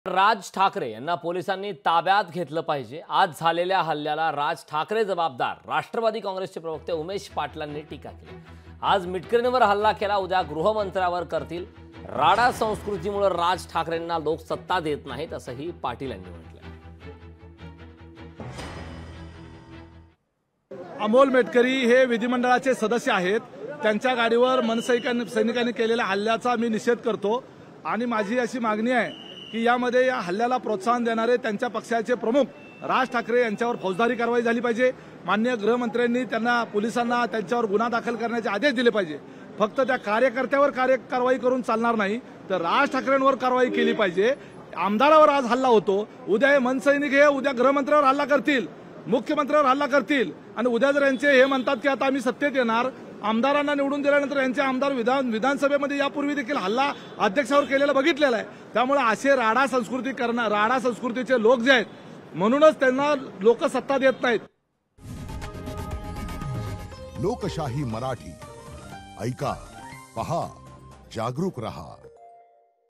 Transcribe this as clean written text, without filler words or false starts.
राज ठाकरे यांना पोलिसांनी ताब्यात घेतलं पाहिजे। आज झालेल्या हल्ल्याला राज ठाकरे जबाबदार, राष्ट्रवादी काँग्रेसचे प्रवक्ते उमेश पाटलांनी टीका केली। आज मिटकरींवर हल्ला केला, उद्या गृहमंत्र्यावर करतील। राडा संस्कृतीमुळे राज ठाकरेंना लोक सत्ता देत नाहीत असंही पाटील यांनी म्हटलं। अमोल मेटकरी हे विधिमंडळाचे सदस्य आहेत। त्यांच्या गाडीवर सैनिकांनी केलेल्या हल्ल्याचा मी निषेध करतो आणि माझी अशी मागणी आहे की यामध्ये या हल्ल्याला प्रोत्साहन देणारे त्यांच्या पक्षाचे प्रमुख राज ठाकरे यांच्यावर फौजदारी कारवाई झाली पाहिजे। माननीय गृहमंत्र्यांनी त्यांना पोलिसांना त्यांच्यावर गुन्हा दाखल करण्याचे आदेश दिले पाहिजे। फक्त त्या कार्यकर्त्यावर कारवाई करून चालणार नाही, तर राज ठाकरेंवर कारवाई केली पाहिजे। आमदारावर आज हल्ला होतो, उद्या हे मनसैनिक हे उद्या गृहमंत्र्यावर हल्ला करतील, मुख्यमंत्र्यावर हल्ला करतील आणि उद्या जर यांचे हे म्हणतात की आता आम्ही सत्तेत येणार, आमदारांना निवडून दिल्यानंतर यांचे आमदार विधानसभेमध्ये यापूर्वी देखील हल्ला अध्यक्षावर केलेला बघितलेला आहे। त्यामुळे असे राडा संस्कृतीचे लोक जे आहेत, म्हणूनच त्यांना लोक सत्ता देत नाहीत। लोकशाही मराठी ऐका, पहा, जागरूक रहा।